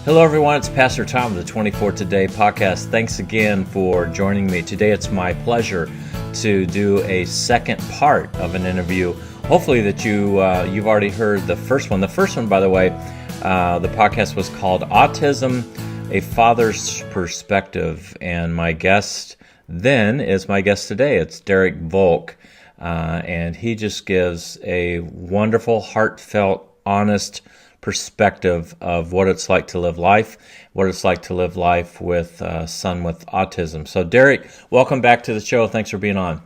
Hello everyone, it's Pastor Tom of the 24 Today podcast. Thanks again for joining me. Today it's my pleasure to do a second part of an interview. Hopefully that you've already heard the first one. The first one, by the way, the podcast was called Autism, A Father's Perspective. And my guest then is my guest today. It's Derek Volk. And he just gives a wonderful, heartfelt, honest perspective of what it's like to live life, with a son with autism. So Derek, welcome back to the show. Thanks for being on.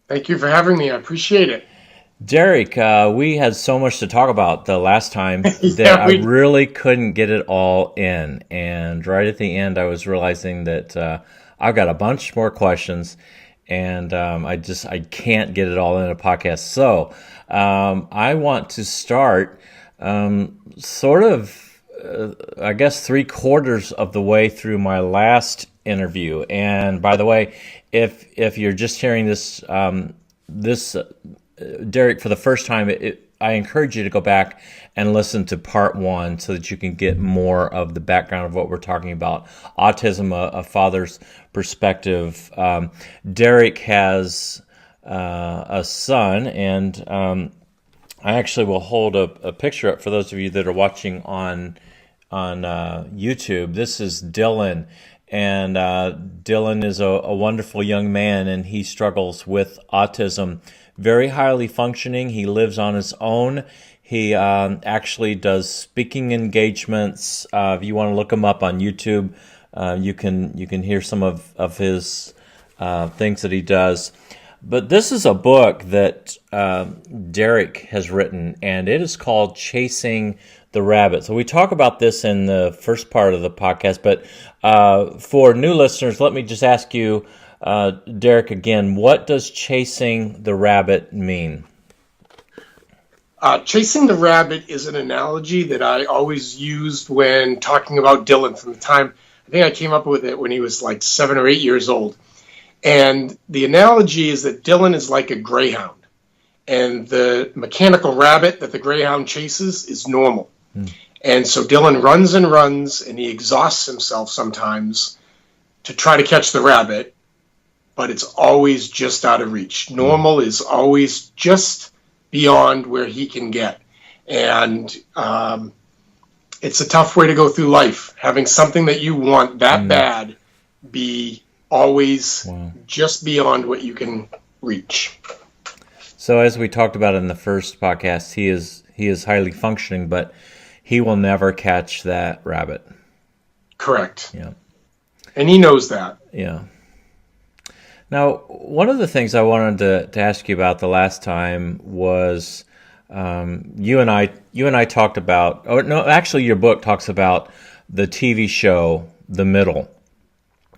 Thank you for having me. I appreciate it. Derek, we had so much to talk about the last time that I really couldn't get it all in. And right at the end, I was realizing that I've got a bunch more questions, and I can't get it all in a podcast. So I want to start I guess 3/4 of the way through my last interview. And by the way, if you're just hearing this, Derek, for the first time, I encourage you to go back and listen to part 1 so that you can get more of the background of what we're talking about. Autism, a father's perspective. Derek has a son, and I actually will hold a picture up for those of you that are watching on YouTube. This is Dylan, and Dylan is a wonderful young man, and he struggles with autism. Very highly functioning. He lives on his own. He actually does speaking engagements. If you want to look him up on YouTube, you can hear some of his things that he does. But this is a book that Derek has written, and it is called Chasing the Rabbit. So we talk about this in the first part of the podcast, but for new listeners, let me just ask you, Derek, again, what does chasing the rabbit mean? Chasing the rabbit is an analogy that I always used when talking about Dylan from the time, I think I came up with it when he was like 7 or 8 years old. And the analogy is that Dylan is like a greyhound, and the mechanical rabbit that the greyhound chases is normal. And so Dylan runs and runs, and he exhausts himself sometimes to try to catch the rabbit, but it's always just out of reach. Normal is always just beyond where he can get. And it's a tough way to go through life, having something that you want that bad be always just beyond what you can reach. So as we talked about in the first podcast, he is highly functioning, but he will never catch that rabbit. Correct. Yeah. And he knows that. Yeah. Now, one of the things I wanted to ask you about the last time was you and I talked about, actually your book talks about the TV show The Middle.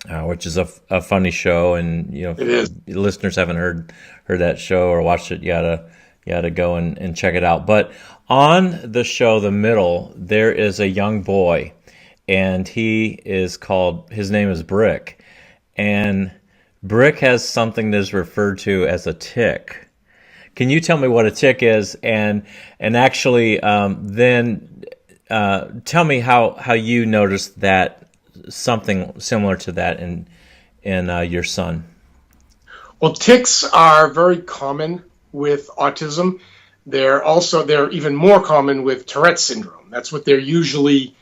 Which is a funny show, and if listeners haven't heard that show or watched it, you gotta go and check it out. But on the show The Middle, there is a young boy, and his name is Brick, and Brick has something that is referred to as a tick. Can you tell me what a tick is, and actually then tell me how you noticed that? Something similar to that in your son? Well, tics are very common with autism. They're even more common with Tourette's syndrome. That's what they're usually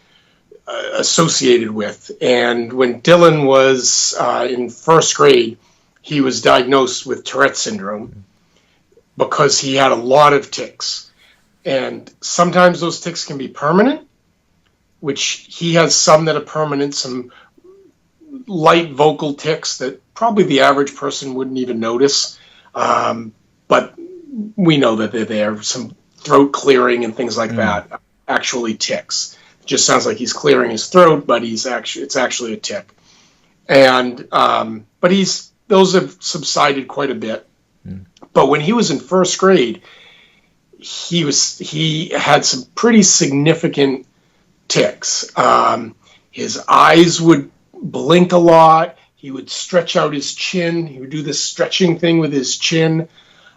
associated with. And when Dylan was in first grade, he was diagnosed with Tourette's syndrome because he had a lot of tics. And sometimes those tics can be permanent, which he has some that are permanent, some light vocal tics that probably the average person wouldn't even notice. But we know that they're there. Some throat clearing and things like that, actually tics. It just sounds like he's clearing his throat, but it's actually a tic. And but those have subsided quite a bit. But when he was in first grade, he had some pretty significant tics. His eyes would blink a lot. He would stretch out his chin. He would do this stretching thing with his chin.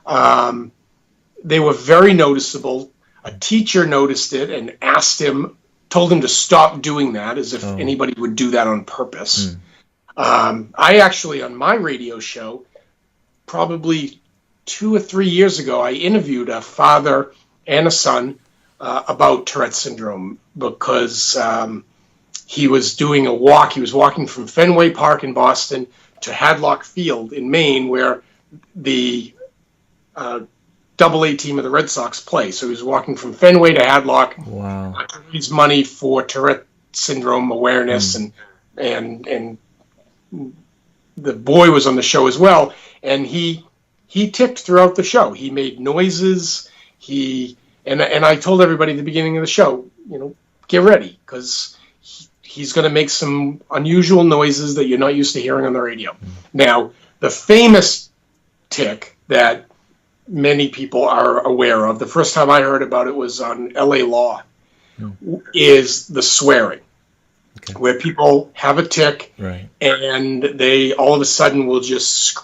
They were very noticeable. A teacher noticed it and asked him told him to stop doing that, as if anybody would do that on purpose. I actually, on my radio show, probably 2 or 3 years ago, I interviewed a father and a son about Tourette's syndrome, because he was doing a walk. He was walking from Fenway Park in Boston to Hadlock Field in Maine, where the Double-A team of the Red Sox play. So he was walking from Fenway to Hadlock to raise money for Tourette syndrome awareness, and the boy was on the show as well, and he ticked throughout the show. He made noises. And I told everybody at the beginning of the show, get ready, because he's going to make some unusual noises that you're not used to hearing on the radio. Now, the famous tick that many people are aware of, the first time I heard about it was on LA Law, is the swearing, where people have a tick, and they all of a sudden will just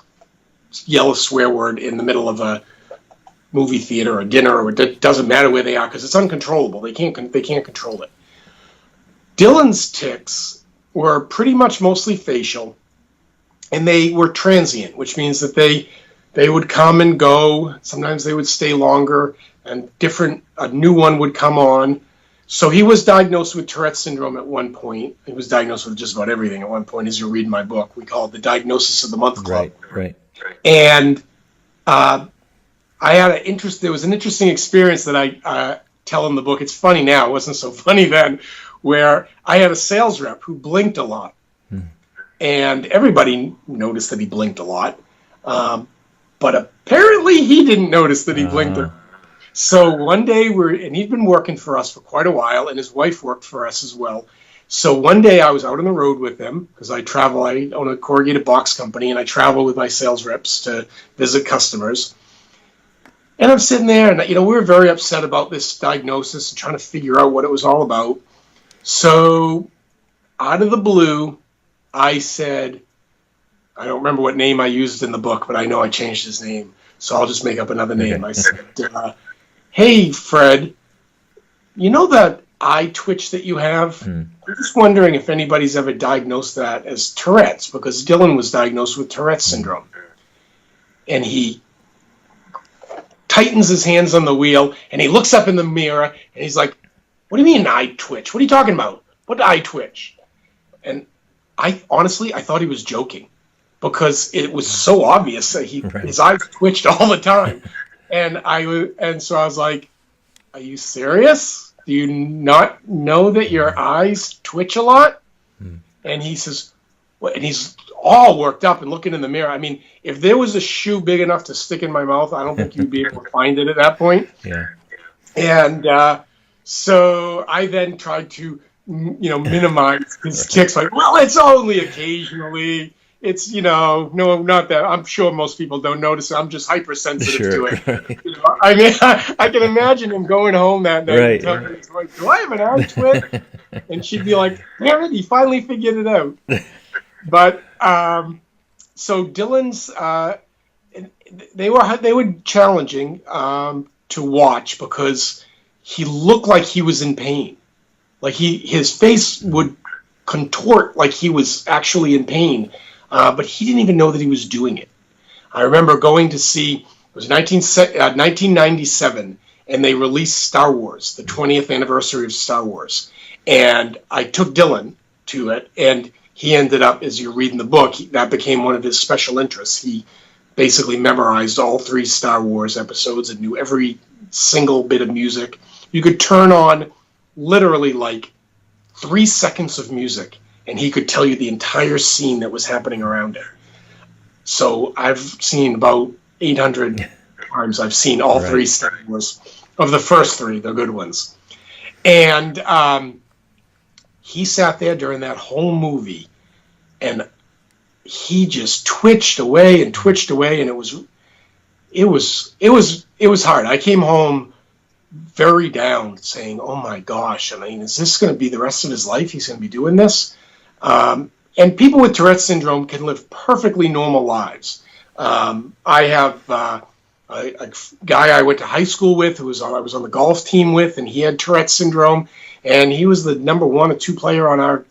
yell a swear word in the middle of a movie theater or dinner, or it doesn't matter where they are, because it's uncontrollable. They can't control it. Dylan's tics were pretty much mostly facial, and they were transient, which means that they would come and go. Sometimes they would stay longer, and a new one would come on. So he was diagnosed with Tourette's syndrome at one point. He was diagnosed with just about everything at one point. As you read in my book, we call it the Diagnosis of the Month Club. Right. And I had there was an interesting experience that I tell in the book. It's funny now. It wasn't so funny then, where I had a sales rep who blinked a lot. And everybody noticed that he blinked a lot. But apparently he didn't notice that he blinked. So one day and he'd been working for us for quite a while, and his wife worked for us as well. So one day I was out on the road with him, because I own a corrugated box company, and I travel with my sales reps to visit customers. And I'm sitting there, and we were very upset about this diagnosis and trying to figure out what it was all about. So out of the blue, I said, I don't remember what name I used in the book, but I know I changed his name, so I'll just make up another name. I said, hey, Fred, you know that eye twitch that you have? I'm just wondering if anybody's ever diagnosed that as Tourette's, because Dylan was diagnosed with Tourette's syndrome. And he tightens his hands on the wheel, and he looks up in the mirror, and he's like, what do you mean eye twitch? What are you talking about? What eye twitch? And I thought he was joking, because it was so obvious that his eyes twitched all the time. And so I was like, are you serious? Do you not know that your eyes twitch a lot? And he says, well, and he's all worked up and looking in the mirror. I mean, if there was a shoe big enough to stick in my mouth, I don't think you'd be able to find it at that point. And so I then tried to, minimize his tics. Like, well, it's only occasionally. It's, no, not that. I'm sure most people don't notice it. I'm just hypersensitive to it. I mean, I can imagine him going home that night and telling his wife, do I have an eye twitch? And she'd be like, Aaron, he finally figured it out. But so Dylan's, they were challenging to watch, because he looked like he was in pain. Like his face would contort like he was actually in pain. But he didn't even know that he was doing it. I remember going to see, it was 1997, and they released Star Wars, the 20th anniversary of Star Wars. And I took Dylan to it, and he ended up, as you read in the book, that became one of his special interests. He basically memorized all 3 Star Wars episodes and knew every single bit of music. You could turn on literally like 3 seconds of music, and he could tell you the entire scene that was happening around it. So I've seen about 800 times. I've seen all 3 Star Wars, of the first 3, the good ones. And he sat there during that whole movie, and he just twitched away, and it was hard. I came home very down, saying, oh my gosh, I mean, is this going to be the rest of his life? He's going to be doing this? And people with Tourette's syndrome can live perfectly normal lives. I have a guy I went to high school with, I was on the golf team with, and he had Tourette's syndrome, and he was the number 1 or 2 player on our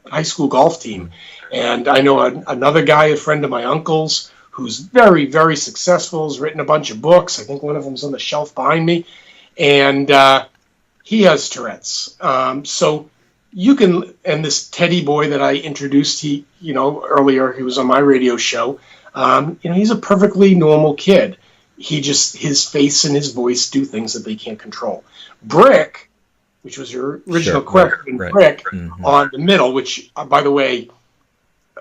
high school golf team. And I know another guy, a friend of my uncle's, who's very, very successful, has written a bunch of books. I think one of them's on the shelf behind me. And he has Tourette's. So you can, and this Teddy boy that I introduced, earlier, he was on my radio show. He's a perfectly normal kid. His face and his voice do things that they can't control. Brick, which was your original question, right. Brick, on the middle, which, by the way,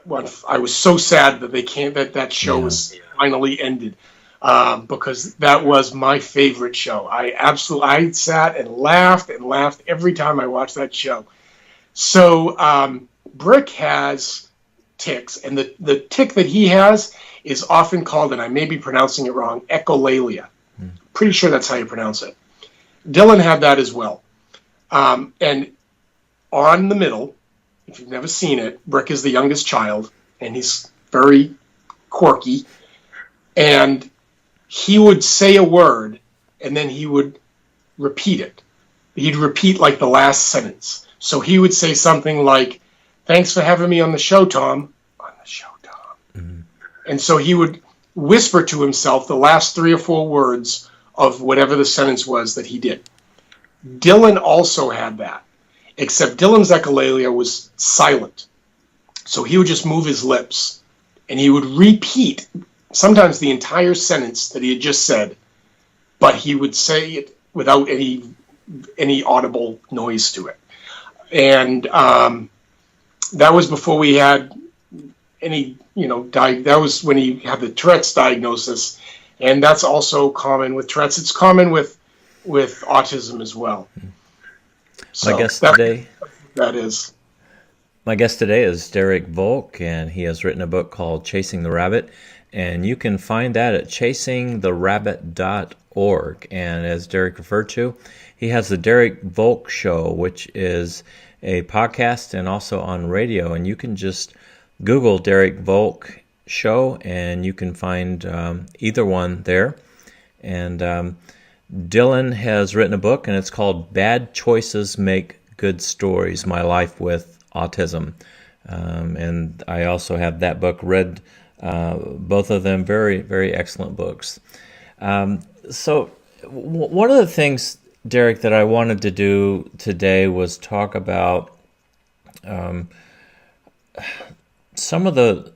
I was so sad that that show was finally ended, because that was my favorite show. I sat and laughed every time I watched that show. So Brick has tics, and the tic that he has is often called, and I may be pronouncing it wrong, echolalia. Pretty sure that's how you pronounce it. Dylan had that as well. And on the middle, if you've never seen it, Brick is the youngest child, and he's very quirky. And he would say a word, and then he would repeat it. He'd repeat like the last sentence. So he would say something like, "Thanks for having me on the show, Tom." On the show, Tom. Mm-hmm. And so he would whisper to himself the last 3 or 4 words of whatever the sentence was that he did. Dylan also had that, except Dylan's echolalia was silent. So he would just move his lips, and he would repeat sometimes the entire sentence that he had just said, but he would say it without any audible noise to it. And that was before we had any, that was when he had the Tourette's diagnosis, and that's also common with Tourette's. It's common with autism as well. So my guest today is Derek Volk, and he has written a book called Chasing the Rabbit, and you can find that at chasingtherabbit.org. And as Derek referred to, he has the Derek Volk Show, which is a podcast and also on radio, and you can just Google Derek Volk Show, and you can find either one there. And Dylan has written a book, and it's called Bad Choices Make Good Stories, My Life with Autism. And I also have that book, read both of them, very, very excellent books. So one of the things, Derek, that I wanted to do today was talk about some of the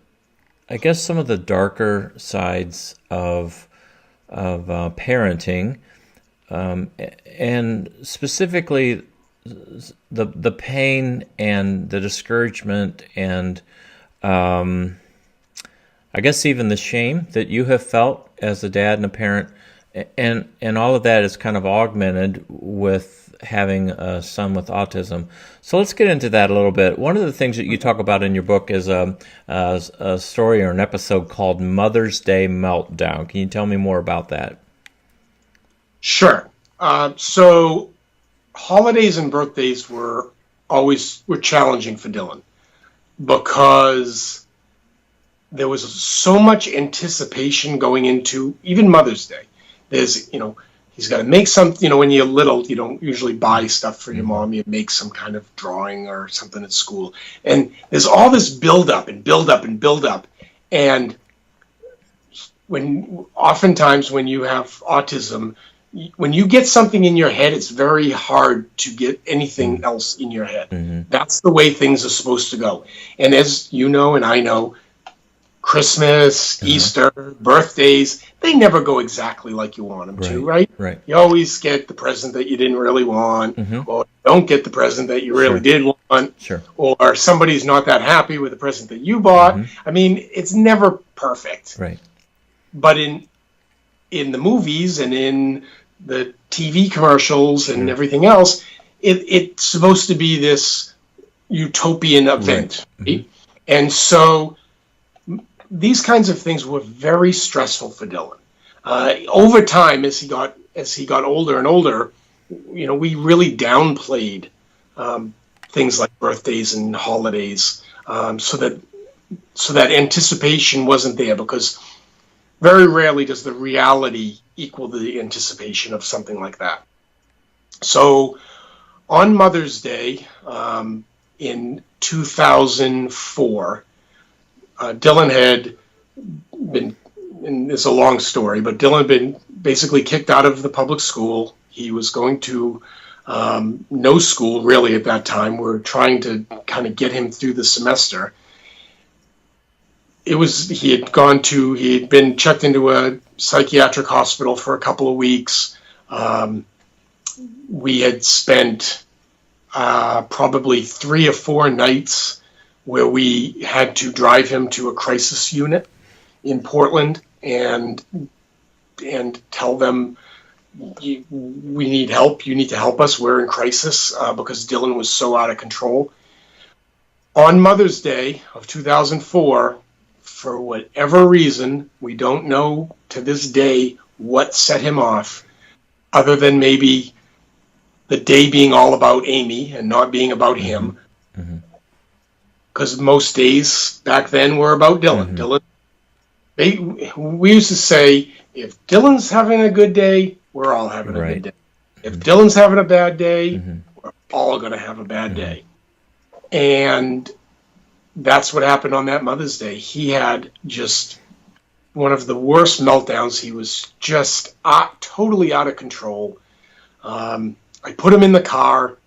darker sides of parenting, and specifically the pain and the discouragement and I guess even the shame that you have felt as a dad and a parent, and all of that is kind of augmented with having a son with autism. So let's get into that a little bit. One of the things that you talk about in your book is a story or an episode called Mother's Day Meltdown. Can you tell me more about that? Sure. So holidays and birthdays were challenging for Dylan because there was so much anticipation going into even Mother's Day. There's, he's got to make something, when you're little, you don't usually buy stuff for your mom. You make some kind of drawing or something at school. And there's all this build up. And oftentimes when you have autism, when you get something in your head, it's very hard to get anything else in your head. Mm-hmm. That's the way things are supposed to go. And as you know, and I know, Christmas, Easter, birthdays, they never go exactly like you want them to, right? Right. You always get the present that you didn't really want, or don't get the present that you really did want, or somebody's not that happy with the present that you bought. I mean, it's never perfect. Right. But in the movies and in the TV commercials and everything else, it's supposed to be this utopian event. Right? And so these kinds of things were very stressful for Dylan. Over time, as he got older and older, we really downplayed things like birthdays and holidays, so that anticipation wasn't there, because very rarely does the reality equal the anticipation of something like that. So On Mother's Day in 2004, Dylan had been, and it's a long story, but Dylan had been basically kicked out of the public school. He was going to no school really at that time. We're trying to kind of get him through the semester. He had been checked into a psychiatric hospital for a couple of weeks. We had spent probably 3 or 4 nights where we had to drive him to a crisis unit in Portland and tell them, we need help. You need to help us. We're in crisis because Dylan was so out of control. On Mother's Day of 2004, for whatever reason, we don't know to this day what set him off, other than maybe the day being all about Amy and not being about him. Because most days back then were about Dylan. We used to say, if Dylan's having a good day, we're all having a good day. If Dylan's having a bad day, we're all going to have a bad day. And that's what happened on that Mother's Day. He had just one of the worst meltdowns. He was just totally out of control. I put him in the car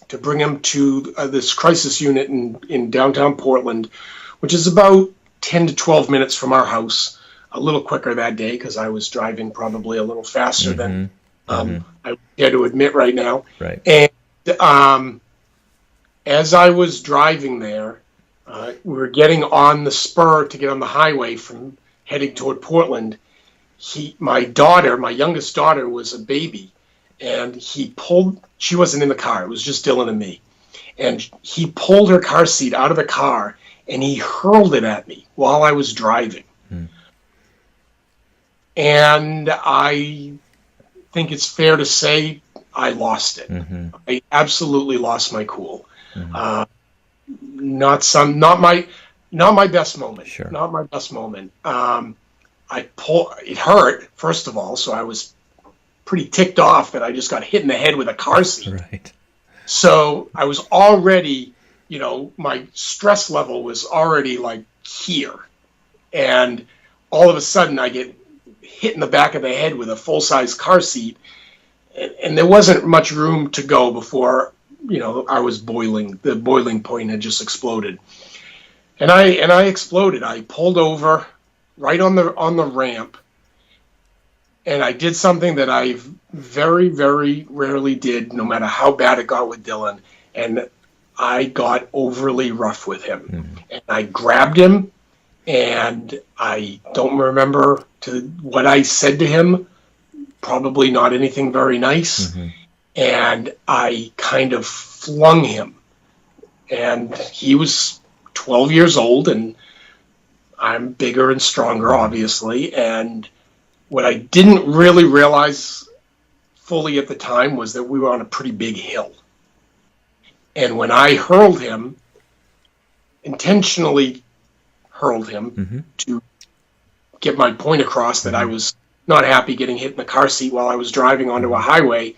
to bring him to this crisis unit in downtown Portland, which is about 10 to 12 minutes from our house. A little quicker that day because I was driving probably a little faster than I dare to admit right now. Right. And as I was driving there, we were getting on the spur to get on the highway from heading toward Portland. My youngest daughter, was a baby, and she wasn't in the car. It was just Dylan and me. And he pulled her car seat out of the car, and he hurled it at me while I was driving. And I think it's fair to say I lost it. I absolutely lost my cool. Not my best moment. Sure. Not my best moment. It hurt, first of all, so I was pretty ticked off that I just got hit in the head with a car seat. Right. So I was already, my stress level was already like here. And all of a sudden I get hit in the back of the head with a full-size car seat. And there wasn't much room to go before, I was boiling. The boiling point had just exploded. And I exploded. I pulled over right on the ramp. And I did something that I very, very rarely did, no matter how bad it got with Dylan. And I got overly rough with him. And I grabbed him, and I don't remember what I said to him. Probably not anything very nice. And I kind of flung him. And he was 12 years old, and I'm bigger and stronger, obviously. And what I didn't really realize fully at the time was that we were on a pretty big hill. And when I intentionally hurled him to get my point across that I was not happy getting hit in the car seat while I was driving onto a highway.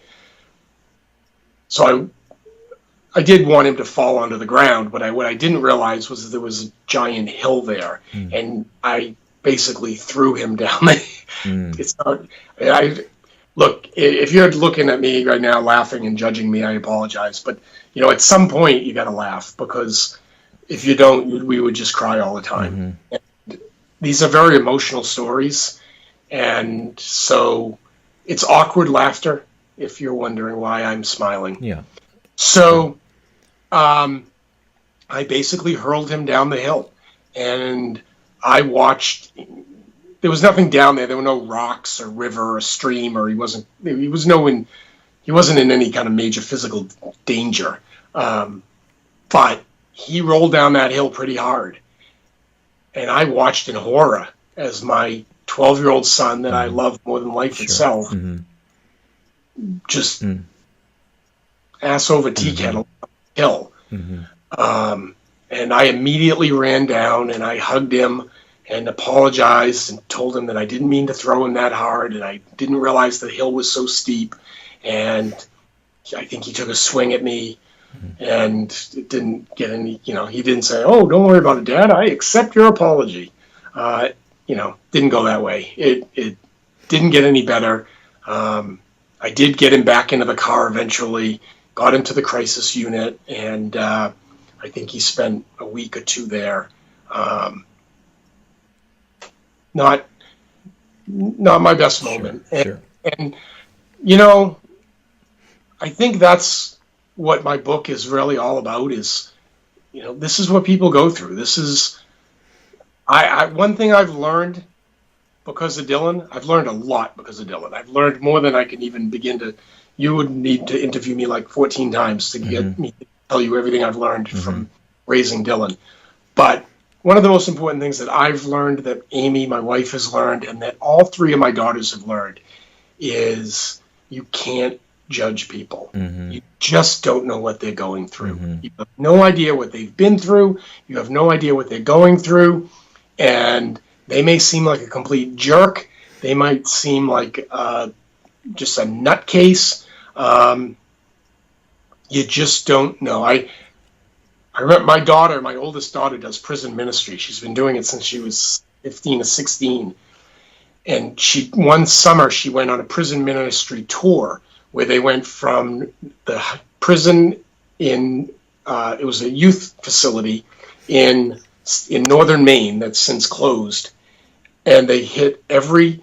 So I did want him to fall onto the ground, but what I didn't realize was that there was a giant hill there, and I basically threw him down there. It's not. Look, if you're looking at me right now, laughing and judging me, I apologize. But at some point you got to laugh, because if you don't, we would just cry all the time. And these are very emotional stories, and so it's awkward laughter. If you're wondering why I'm smiling, yeah. So, I basically hurled him down the hill, and I watched. There was nothing down there. There were no rocks or river or stream, or he wasn't in any kind of major physical danger. But he rolled down that hill pretty hard, and I watched in horror as my 12-year-old son, that I love more than life itself, just ass over tea kettle hill. And I immediately ran down and I hugged him and apologized and told him that I didn't mean to throw him that hard, and I didn't realize the hill was so steep. And I think he took a swing at me, and it didn't get any. He didn't say, "Oh, don't worry about it, Dad. I accept your apology." Didn't go that way. It didn't get any better. I did get him back into the car eventually, got him to the crisis unit, and I think he spent a week or two there. Not my best moment. Sure. And I think that's what my book is really all about. Is this is what people go through. This is one thing I've learned because of Dylan. I've learned a lot because of Dylan. I've learned more than I can even begin to. You would need to interview me like 14 times to get me to tell you everything I've learned from raising Dylan. But one of the most important things that I've learned, that Amy, my wife, has learned, and that all three of my daughters have learned, is you can't judge people. You just don't know what they're going through. You have no idea what they've been through. You have no idea what they're going through. And they may seem like a complete jerk. They might seem like just a nutcase. You just don't know. I remember my oldest daughter does prison ministry. She's been doing it since she was 15 or 16. And one summer she went on a prison ministry tour where they went from the prison it was a youth facility in northern Maine that's since closed. And they hit every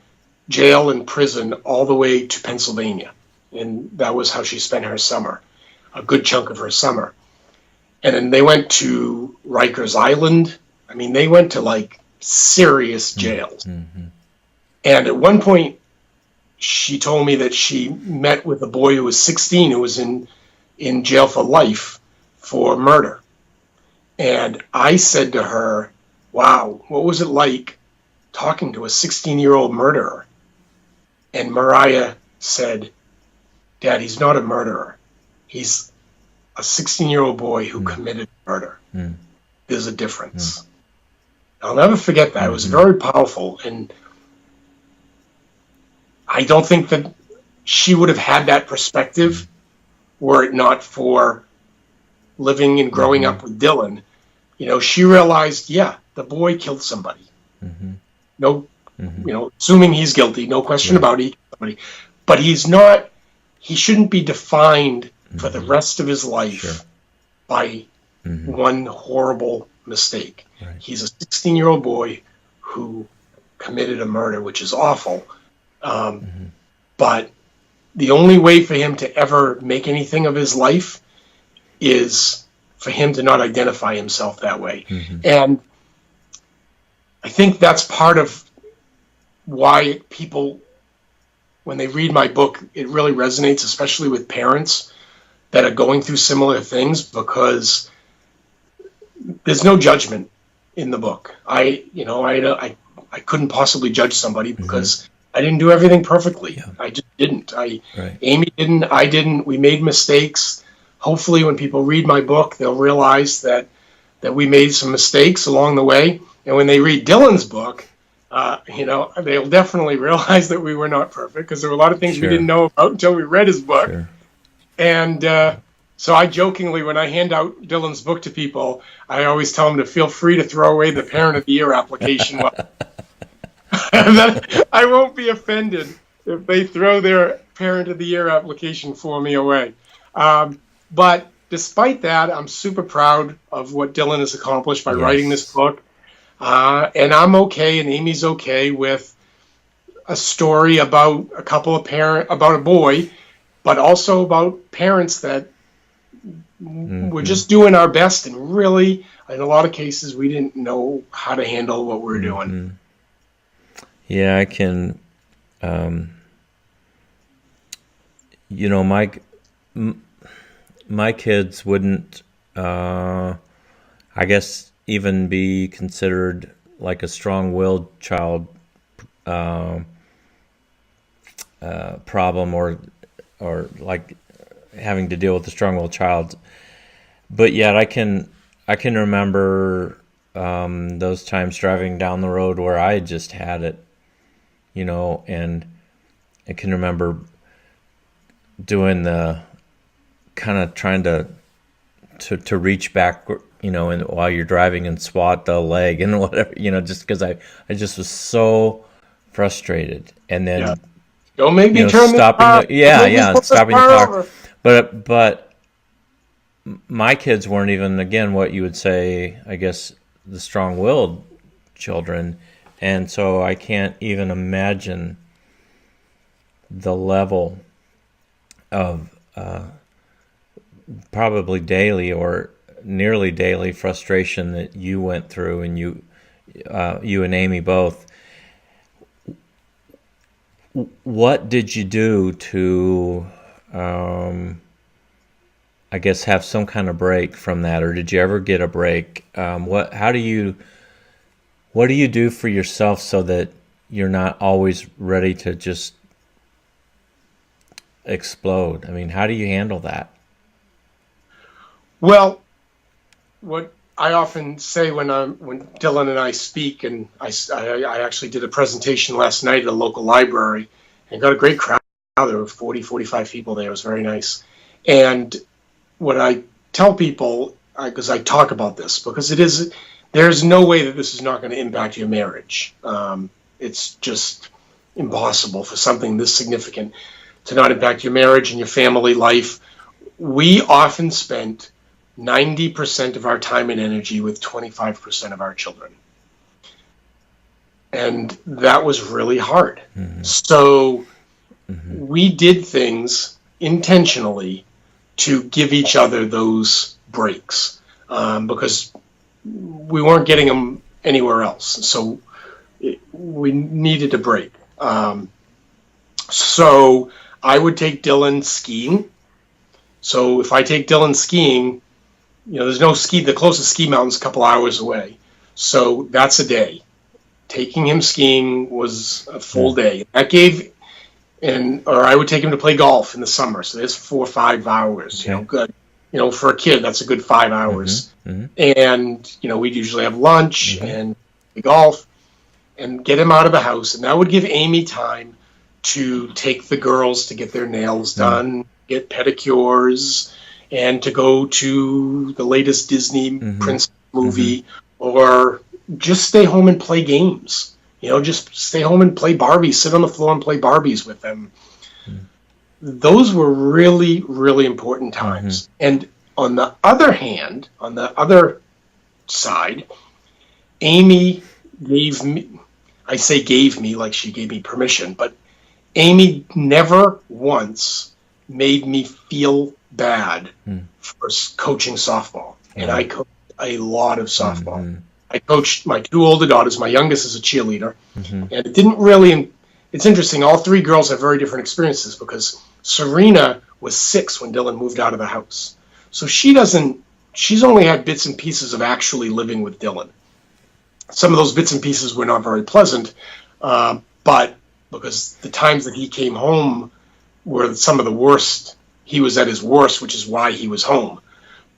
jail and prison all the way to Pennsylvania. And that was how she spent her summer, a good chunk of her summer. And then they went to Rikers Island. I mean, they went to like serious jails. And at one point, she told me that she met with a boy who was 16 who was in jail for life for murder. And I said to her, wow, what was it like talking to a 16-year-old murderer? And Mariah said, Dad, he's not a murderer. He's a 16-year-old boy who committed murder. There's a difference. I'll never forget that. It was very powerful. And I don't think that she would have had that perspective were it not for living and growing up with Dylan. She realized, the boy killed somebody. No, assuming he's guilty, no question about it, but he shouldn't be defined for the rest of his life by one horrible mistake. Right. He's a 16-year-old boy who committed a murder, which is awful. But the only way for him to ever make anything of his life is for him to not identify himself that way. And I think that's part of why people, when they read my book, it really resonates, especially with parents that are going through similar things, because there's no judgment in the book. I couldn't possibly judge somebody because I didn't do everything perfectly. I just didn't. Amy didn't. I didn't. We made mistakes. Hopefully, when people read my book, they'll realize that we made some mistakes along the way. And when they read Dylan's book, they'll definitely realize that we were not perfect, because there were a lot of things we didn't know about until we read his book. And so I jokingly, when I hand out Dylan's book to people, I always tell them to feel free to throw away the Parent of the Year application. I won't be offended if they throw their Parent of the Year application for me away. But despite that, I'm super proud of what Dylan has accomplished by writing this book. And I'm okay, and Amy's okay with a story about about a boy, but also about parents that we're just doing our best, and really, in a lot of cases, we didn't know how to handle what we were doing. Yeah, I can. My kids wouldn't, I guess, even be considered like a strong-willed child problem, or like having to deal with a strong-willed child. But yet I can remember those times driving down the road where I just had it, and I can remember doing the kind of trying to reach back, and while you're driving and swat the leg and whatever, just because I just was so frustrated. And then, don't make me turn stopping stopping the car. Over. But my kids weren't even, again, what you would say, I guess, the strong-willed children. And so I can't even imagine the level of probably daily or nearly daily frustration that you went through, and you and Amy both. What did you do to, I guess, have some kind of break from that, or did you ever get a break? What do you do for yourself so that you're not always ready to just explode? I mean, how do you handle that? Well, what I often say when Dylan and I speak, and I actually did a presentation last night at a local library and got a great crowd. There were 40, 45 people there. It was very nice. And what I tell people, because I talk about this, because there's no way that this is not going to impact your marriage. It's just impossible for something this significant to not impact your marriage and your family life. We often spent 90% of our time and energy with 25% of our children. And that was really hard. Mm-hmm. So we did things intentionally to give each other those breaks, because we weren't getting them anywhere else. So we needed a break. So I would take Dylan skiing. So if I take Dylan skiing, there's no ski. The closest ski mountain's a couple hours away. So that's a day. Taking him skiing was a full day. That gave, or I would take him to play golf in the summer. So there's 4 or 5 hours. Okay. Good. For a kid, that's a good 5 hours. Mm-hmm. And we'd usually have lunch and play golf and get him out of the house. And that would give Amy time to take the girls to get their nails done, get pedicures, and to go to the latest Disney Princess movie, or just stay home and play games. Just stay home and play Barbies, sit on the floor and play Barbies with them. Those were really, really important times. And on the other hand, on the other side, Amy gave me like she gave me permission, but Amy never once made me feel bad for coaching softball. And I coached a lot of softball. I coached my 2 older daughters. My youngest is a cheerleader. And it didn't really, it's interesting, all 3 girls have very different experiences, because Serena was 6 when Dylan moved out of the house. So she's only had bits and pieces of actually living with Dylan. Some of those bits and pieces were not very pleasant, but because the times that he came home were some of the worst. He was at his worst, which is why he was home.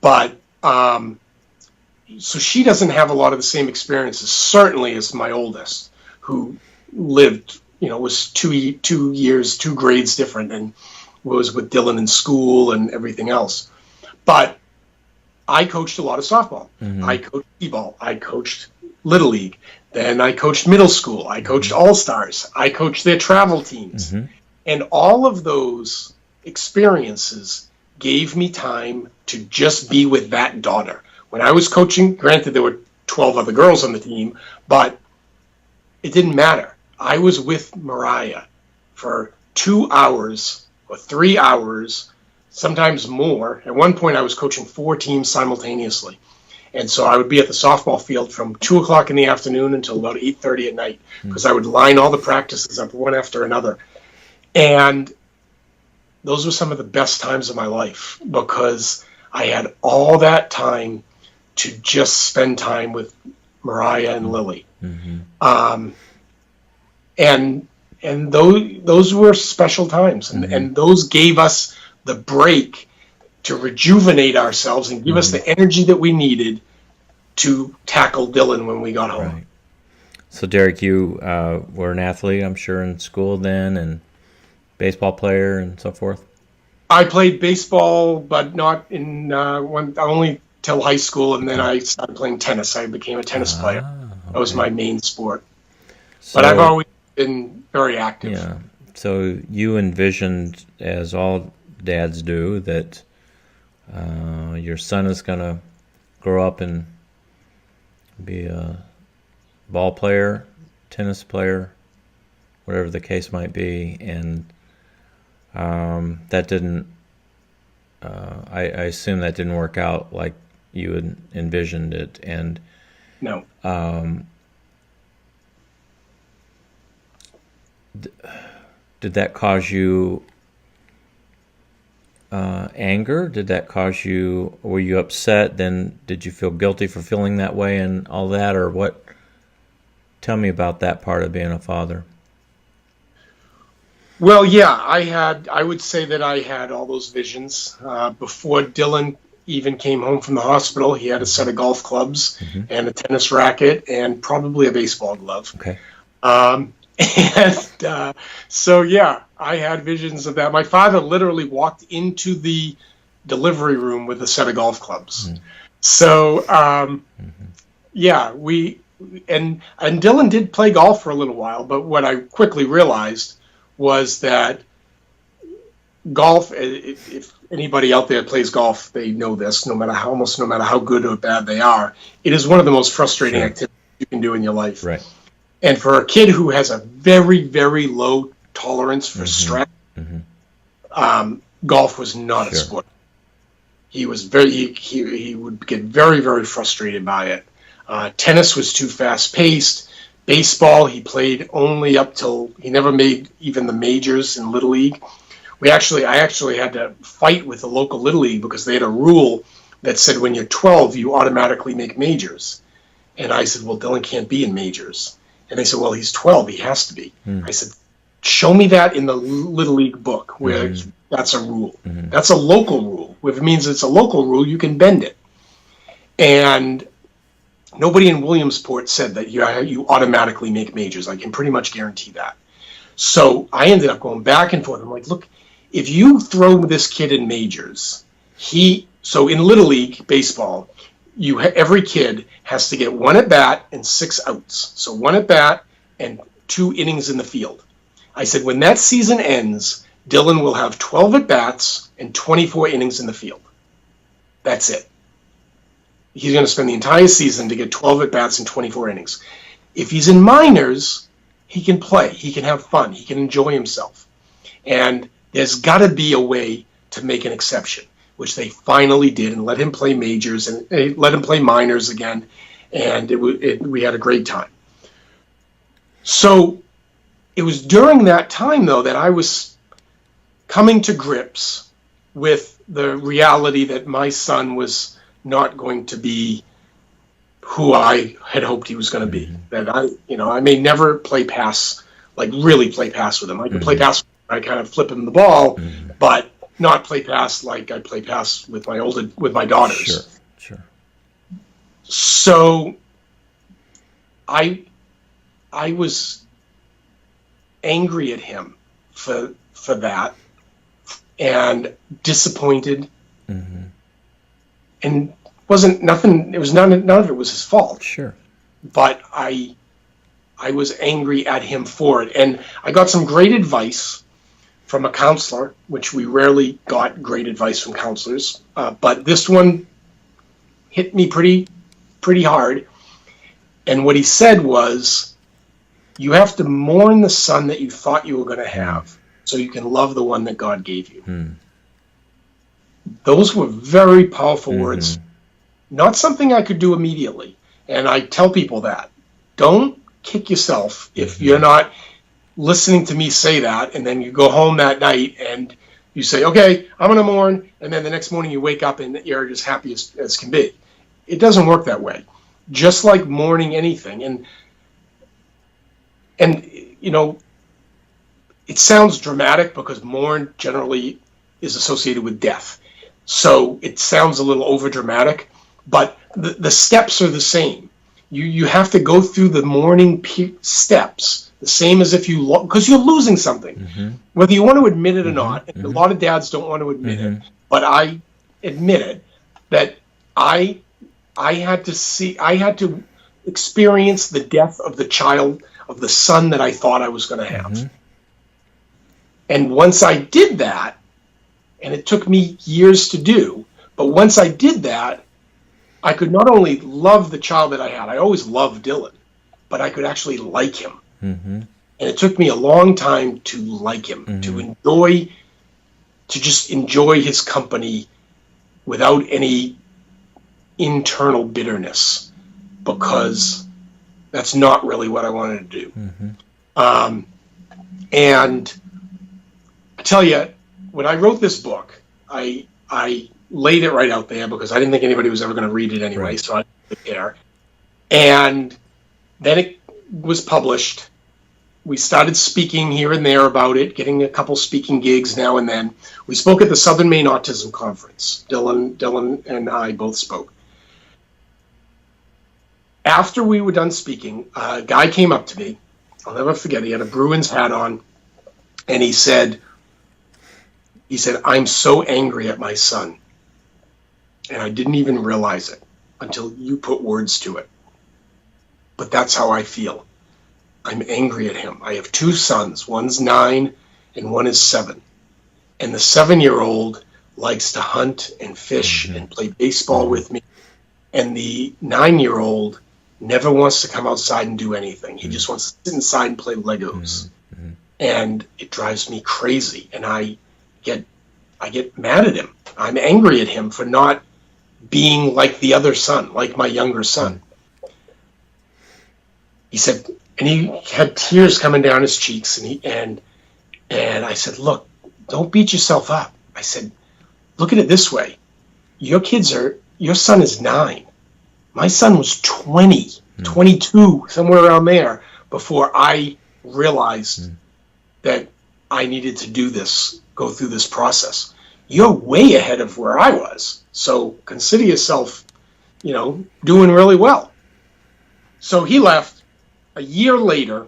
But so she doesn't have a lot of the same experiences, certainly, as my oldest, who lived, was 2 grades different, and was with Dylan in school and everything else. But I coached a lot of softball. I coached t-ball. I coached Little League. Then I coached middle school. I coached All-Stars. I coached their travel teams. And all of those experiences gave me time to just be with that daughter. When I was coaching, granted there were 12 other girls on the team, but it didn't matter. I was with Mariah for 2 hours or 3 hours, sometimes more. At one point I was coaching 4 teams simultaneously. And so I would be at the softball field from 2 o'clock in the afternoon until about 8:30 at night, because I would line all the practices up one after another. And those were some of the best times of my life, because I had all that time to just spend time with Mariah and Lily. And those were special times. And those gave us the break to rejuvenate ourselves and give us the energy that we needed to tackle Dylan when we got home. Right. So, Derek, you were an athlete, I'm sure, in school then, and baseball player and so forth? I played baseball, but not in only till high school, and then I started playing tennis. I became a tennis player. That was Okay. my main sport. But I've So, always been very active. yeah. So you envisioned, as all dads do, that your son is going to grow up and be a ball player, tennis player, whatever the case might be, and that didn't. I assume that didn't work out like you had envisioned it, and No. did that cause you anger? Did that cause you? Were you upset? Then did you feel guilty for feeling that way and all that, or what? Tell me about that part of being a father. Well, yeah, I would say that I had all those visions. Before Dylan even came home from the hospital, he had a set of golf clubs and a tennis racket and probably a baseball glove. Okay. Um, so, yeah, I had visions of that. My father literally walked into the delivery room with a set of golf clubs. So, yeah, and Dylan did play golf for a little while, but what I quickly realized was that golf, if anybody out there plays golf, they know this, almost no matter how good or bad they are, it is one of the most frustrating activities you can do in your life. Right. And for a kid who has a very, very low tolerance for stress, golf was not a sport. He was he would get very, very frustrated by it. Tennis was too fast paced. Baseball, he played only up till he never made even the majors in Little League. I actually had to fight with the local Little League because they had a rule that said when you're 12, you automatically make majors. And I said, well, Dylan can't be in majors. And they said, well, he's 12, he has to be. I said, show me that in the Little League book where that's a rule. That's a local rule. If it means it's a local rule, you can bend it. And nobody in Williamsport said that you automatically make majors. I can pretty much guarantee that. So I ended up going back and forth. I'm like, look, if you throw this kid in majors, so in Little League baseball, every kid has to get one at bat and 6 outs. So one at bat and 2 innings in the field. I said, when that season ends, Dylan will have 12 at bats and 24 innings in the field. That's it. He's going to spend the entire season to get 12 at bats and 24 innings. If he's in minors, he can play, he can have fun, he can enjoy himself. And there's got to be a way to make an exception, which they finally did, and let him play majors and let him play minors again. And we had a great time. So it was during that time, though, that I was coming to grips with the reality that my son was not going to be who I had hoped he was going to be. That I may never play pass, like really play pass with him. I could play pass, I kind of flip him the ball, but not play pass like I play pass with my daughters. Sure. So I was angry at him for that, and disappointed. And wasn't nothing. It was none of it was his fault. Sure. But I was angry at him for it, and I got some great advice from a counselor, which we rarely got great advice from counselors. But this one hit me pretty hard. And what he said was, you have to mourn the son that you thought you were going to have, so you can love the one that God gave you. Those were very powerful words. Not something I could do immediately. And I tell people that. Don't kick yourself if you're not listening to me say that, and then you go home that night and you say, okay, I'm going to mourn, and then the next morning you wake up and you're as happy as can be. It doesn't work that way. Just like mourning anything. And it sounds dramatic because mourn generally is associated with death. So it sounds a little over dramatic, but the steps are the same. You have to go through the mourning steps the same as if you, because you're losing something, whether you want to admit it or not. A lot of dads don't want to admit it, but I admitted that I had to experience the death of the child, of the son that I thought I was going to have. And once I did that, and it took me years to do, but once I did that, I could not only love the child that I had, I always loved Dylan, but I could actually like him. And it took me a long time to like him, to just enjoy his company without any internal bitterness, because that's not really what I wanted to do. And I tell you, when I wrote this book, I laid it right out there because I didn't think anybody was ever going to read it anyway, so I didn't care. And then it was published. We started speaking here and there about it, getting a couple speaking gigs now and then. We spoke at the Southern Maine Autism Conference. Dylan and I both spoke. After we were done speaking, a guy came up to me. I'll never forget. He had a Bruins hat on, and he said, "I'm so angry at my son." And I didn't even realize it until you put words to it. But that's how I feel. I'm angry at him. I have two sons. One's 9 and one is 7. And the 7-year-old likes to hunt and fish and play baseball with me. And the 9-year-old never wants to come outside and do anything. He just wants to sit inside and play Legos. And it drives me crazy. And I get mad at him. I'm angry at him for not being like the other son, like my younger son. He said, and he had tears coming down his cheeks, and I said, "Look, don't beat yourself up." I said, "Look at it this way. Your son is 9. My son was 20, 22, somewhere around there, before I realized that I needed to do this, go through this process. You're way ahead of where I was. So consider yourself, doing really well." So he left. A year later,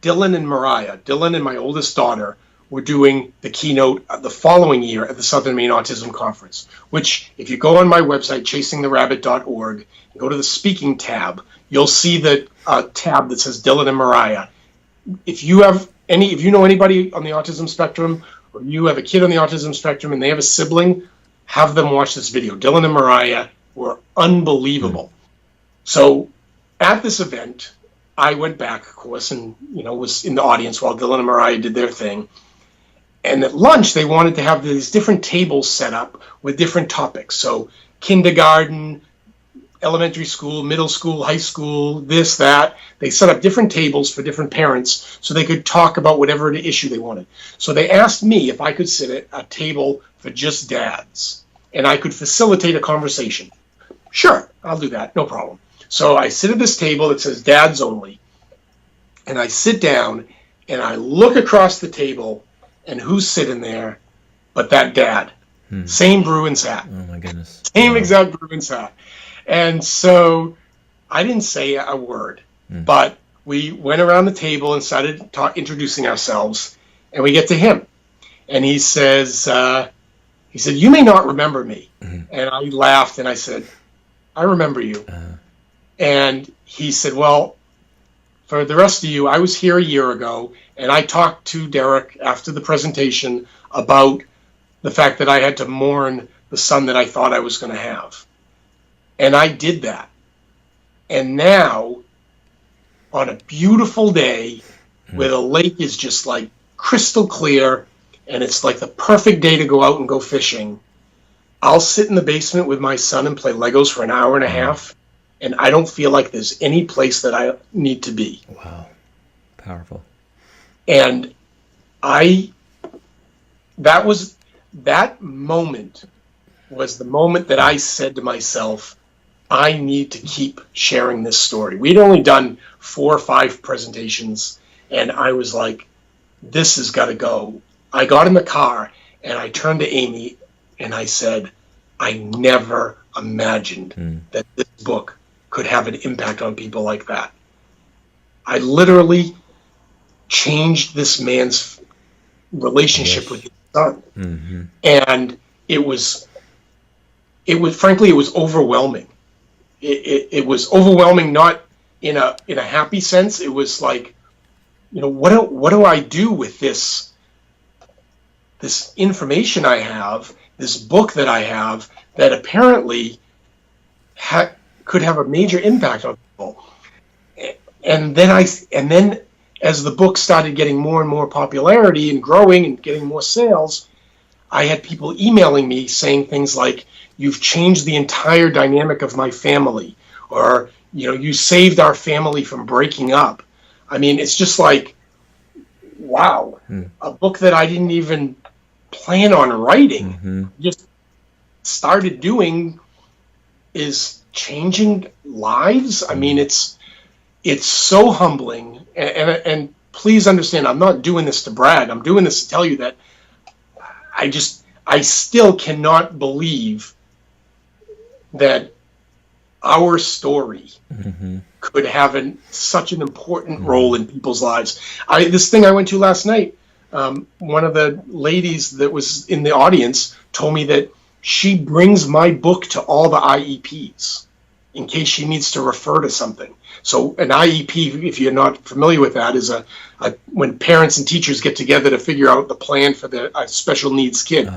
Dylan and my oldest daughter, were doing the keynote the following year at the Southern Maine Autism Conference, which, if you go on my website, chasingtherabbit.org, and go to the speaking tab, you'll see the tab that says Dylan and Mariah. If you know anybody on the autism spectrum, or you have a kid on the autism spectrum and they have a sibling, have them watch this video. Dylan and Mariah were unbelievable. So at this event, I went back, of course, and was in the audience while Dylan and Mariah did their thing. And at lunch, they wanted to have these different tables set up with different topics. So kindergarten, elementary school, middle school, high school, this, that. They set up different tables for different parents so they could talk about whatever issue they wanted. So they asked me if I could sit at a table for just dads, and I could facilitate a conversation. Sure, I'll do that, no problem. So I sit at this table that says dads only, and I sit down and I look across the table, and who's sitting there but that dad? Same Bruins hat. Oh my goodness. Same exact Bruins hat. And so I didn't say a word, but we went around the table and started introducing ourselves, and we get to him. And he says, "You may not remember me." And I laughed and I said, "I remember you." And he said, "Well, for the rest of you, I was here a year ago, and I talked to Derek after the presentation about the fact that I had to mourn the son that I thought I was going to have. And I did that. And now, on a beautiful day where the lake is just like crystal clear, and it's like the perfect day to go out and go fishing, I'll sit in the basement with my son and play Legos for an hour and a half, and I don't feel like there's any place that I need to be." Wow. Powerful. And that moment was the moment that I said to myself, I need to keep sharing this story. We'd only done 4 or 5 presentations, and I was like, this has got to go. I got in the car, and I turned to Amy, and I said, I never imagined that this book could have an impact on people like that. I literally changed this man's relationship Yes. with his son. Mm-hmm. And it was frankly, it was overwhelming. It was overwhelming, not in a happy sense. It was like, what do I do with this information I have, this book that I have, that apparently could have a major impact on people. And then as the book started getting more and more popularity and growing and getting more sales, I had people emailing me saying things like, "You've changed the entire dynamic of my family," or, "You saved our family from breaking up." I mean, it's just like, wow, a book that I didn't even plan on writing, just started doing, is changing lives. I mean, it's so humbling, and please understand, I'm not doing this to brag. I'm doing this to tell you that I still cannot believe that our story could have such an important role in people's lives. This thing I went to last night, one of the ladies that was in the audience told me that she brings my book to all the IEPs in case she needs to refer to something. So an IEP, if you're not familiar with that, is when parents and teachers get together to figure out the plan for the special needs kid.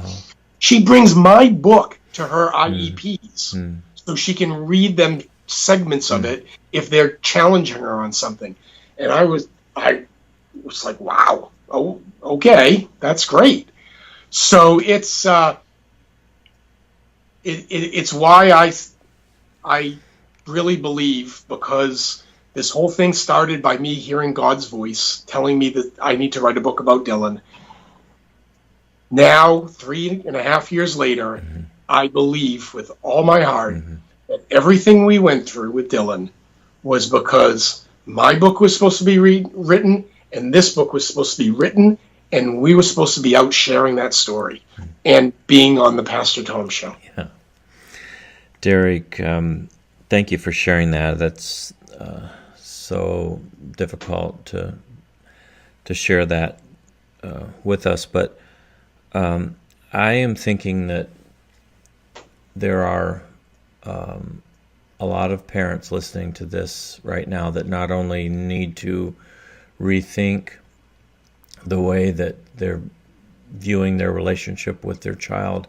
She brings my book to her IEPs so she can read them segments of it if they're challenging her on something. And I was like, wow, oh, okay, that's great. So it's why I really believe, because this whole thing started by me hearing God's voice telling me that I need to write a book about Dylan. Now, 3.5 years later, I believe with all my heart that everything we went through with Dylan was because my book was supposed to be written, and this book was supposed to be written, and we were supposed to be out sharing that story and being on the Pastor Tom Show. Yeah. Derek, thank you for sharing that. That's so difficult to share that with us, but I am thinking that there are a lot of parents listening to this right now that not only need to rethink the way that they're viewing their relationship with their child,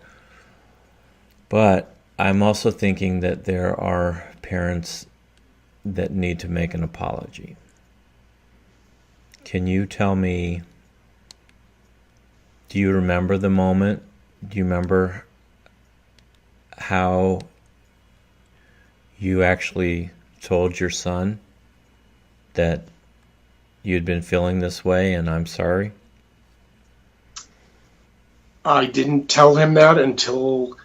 but I'm also thinking that there are parents that need to make an apology. Can you tell me, do you remember the moment? Do you remember how you actually told your son that you'd been feeling this way and I'm sorry? I didn't tell him that until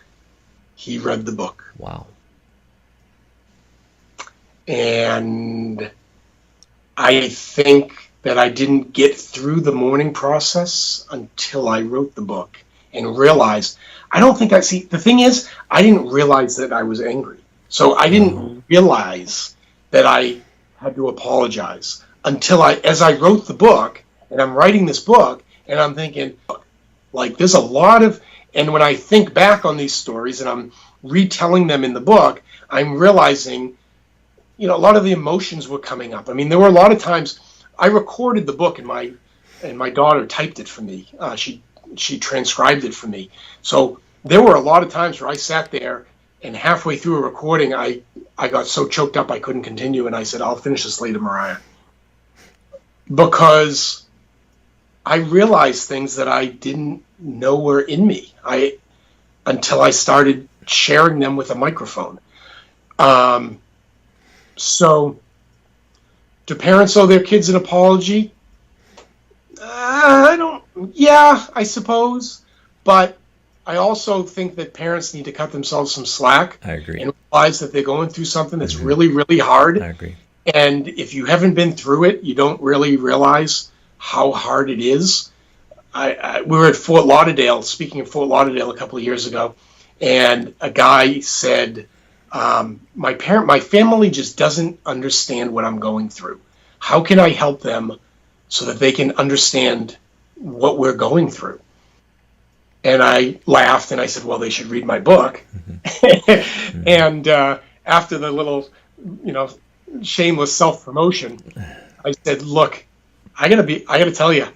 he read the book. Wow. And I think that I didn't get through the mourning process until I wrote the book and realized, the thing is, I didn't realize that I was angry. So I didn't realize that I had to apologize until as I wrote the book, and I'm writing this book, and I'm thinking, like, there's a lot of, and when I think back on these stories and I'm retelling them in the book, I'm realizing, a lot of the emotions were coming up. I mean, there were a lot of times I recorded the book and my daughter typed it for me. She transcribed it for me. So there were a lot of times where I sat there and halfway through a recording, I got so choked up I couldn't continue, and I said, I'll finish this later, Mariah. Because I realized things that I didn't know were in me until I started sharing them with a microphone. So do parents owe their kids an apology? I suppose. But I also think that parents need to cut themselves some slack. I agree. And realize that they're going through something that's really, really hard. I agree. And if you haven't been through it, you don't really realize how hard it is. We were at Fort Lauderdale, speaking of Fort Lauderdale a couple of years ago, and a guy said, my family just doesn't understand what I'm going through. How can I help them so that they can understand what we're going through. And I laughed and I said, well, they should read my book. Mm-hmm. And after the little, shameless self-promotion, I said, look, I gotta tell you,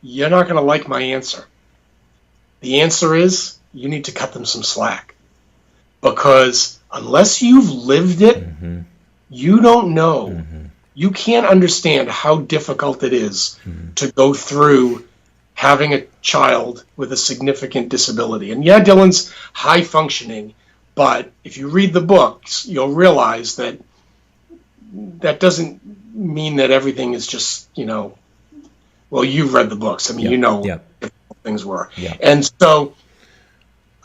you're not gonna like my answer. The answer is you need to cut them some slack, because unless you've lived it, mm-hmm. you don't know. Mm-hmm. You can't understand how difficult it is mm-hmm. to go through having a child with a significant disability. And yeah, Dylan's high functioning, but if you read the books, you'll realize that doesn't mean that everything is just, well, you've read the books. I mean, things were. Yeah. And so,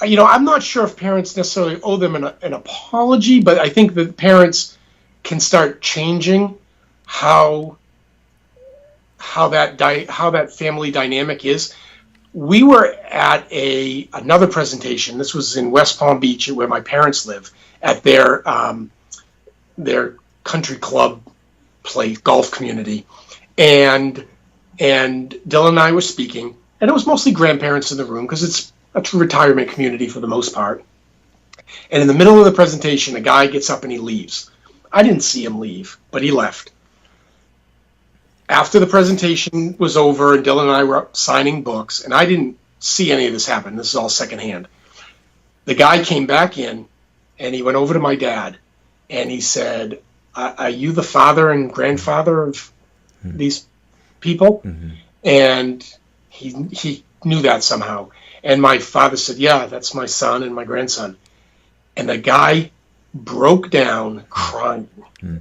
I'm not sure if parents necessarily owe them an apology, but I think that parents can start changing how that family dynamic is. We were at another presentation. This was in West Palm Beach, where my parents live, at their country club play golf community, and Dylan and I were speaking, and it was mostly grandparents in the room because it's a retirement community for the most part. And in the middle of the presentation, a guy gets up and he leaves. I didn't see him leave, but he left. After the presentation was over and Dylan and I were signing books, and I didn't see any of this happen. This is all secondhand. The guy came back in and he went over to my dad and he said, are you the father and grandfather of these people? Mm-hmm. And he knew that somehow. And my father said, yeah, that's my son and my grandson. And the guy broke down crying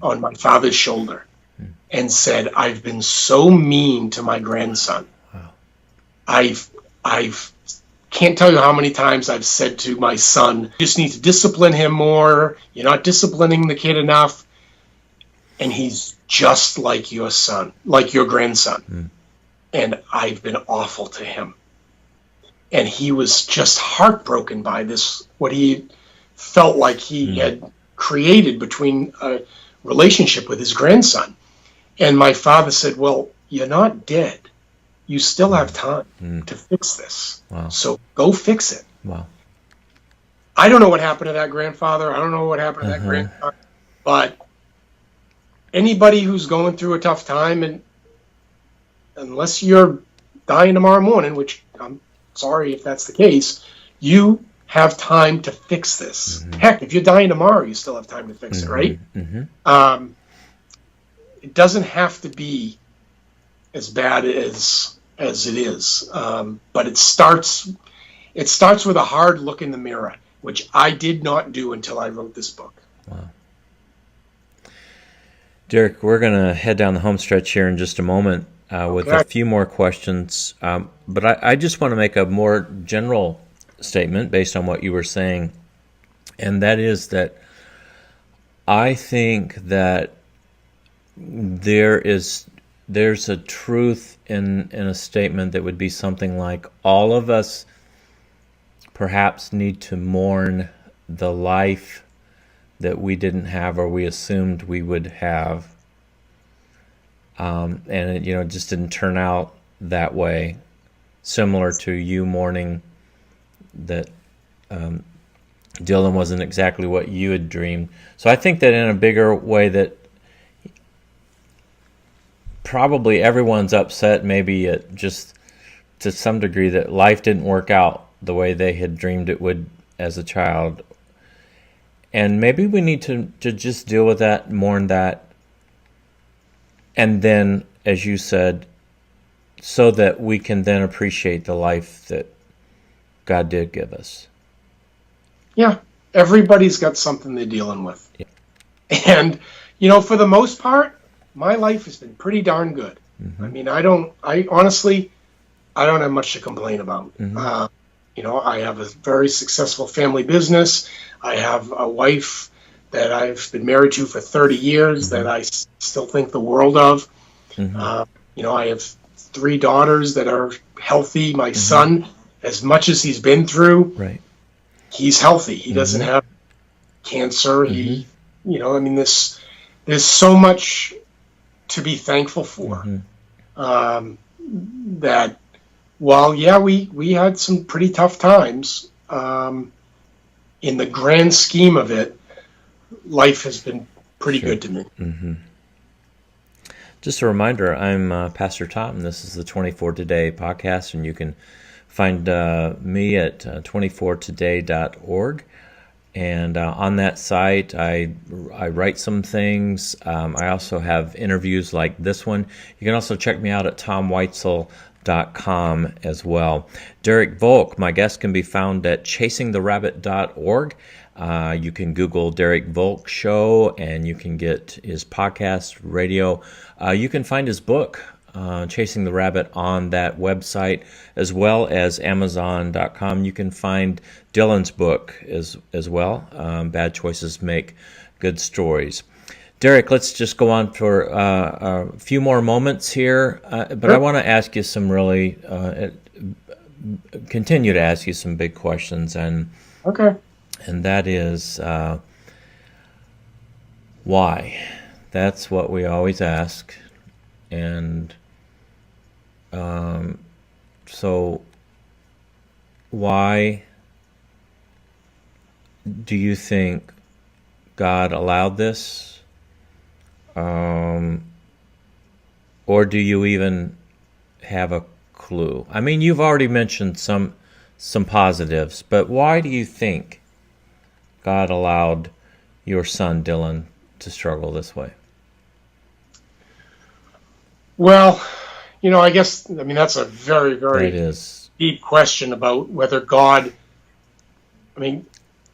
on my father's shoulder and said, I've been so mean to my grandson. Wow. I've can't tell you how many times I've said to my son, you just need to discipline him more. You're not disciplining the kid enough. And he's just like your son, like your grandson. And I've been awful to him. And he was just heartbroken by this, what he felt like he had created between a relationship with his grandson. And my father said, well, you're not dead. You still have time to fix this. Wow. So go fix it. Wow. I don't know what happened to that grandfather. I don't know what happened to that grandfather. But anybody who's going through a tough time, and unless you're dying tomorrow morning, which I'm sorry if that's the case, you have time to fix this. Heck, if you're dying tomorrow, you still have time to fix it, right? It doesn't have to be as bad as it is, but it starts with a hard look in the mirror, which I did not do until I wrote this book. Wow. Derek, we're going to head down the home stretch here in just a moment with a few more questions, but I just want to make a more general statement based on what you were saying, and that is that I think that there's a truth in a statement that would be something like, all of us perhaps need to mourn the life that we didn't have or we assumed we would have, and it just didn't turn out that way, similar to you mourning that Dylan wasn't exactly what you had dreamed. So I think that in a bigger way that probably everyone's upset, maybe just to some degree, that life didn't work out the way they had dreamed it would as a child. And maybe we need to just deal with that, mourn that, and then, as you said, so that we can then appreciate the life that God did give us. Yeah, everybody's got something they're dealing with. Yeah. And, for the most part, my life has been pretty darn good. I mean, I honestly don't have much to complain about. I have a very successful family business. I have a wife that I've been married to for 30 years that I still think the world of. I have 3 daughters that are healthy. My son, as much as he's been through, he's healthy. He doesn't have cancer. There's so much to be thankful for. that while, yeah, we had some pretty tough times, in the grand scheme of it, life has been pretty good to me. Mm-hmm. Just a reminder, I'm Pastor Tom, and this is the 24 Today podcast, and you can find me at 24today.org. And on that site, I write some things. I also have interviews like this one. You can also check me out at tomweitzel.com as well. Derek Volk, my guest, can be found at chasingtherabbit.org. You can Google Derek Volk Show, and you can get his podcast, radio. You can find his book, Chasing the Rabbit, on that website, as well as Amazon.com. You can find Dylan's book as well, Bad Choices Make Good Stories. Derek, let's just go on for a few more moments here, but Sure. I want to ask you some really, continue to ask you some big questions, and that is why? That's what we always ask. And so why do you think God allowed this? Or do you even have a clue? I mean, you've already mentioned some positives, but why do you think God allowed your son Dylan to struggle this way? Well, I guess, that's a very, very It is. deep question about whether God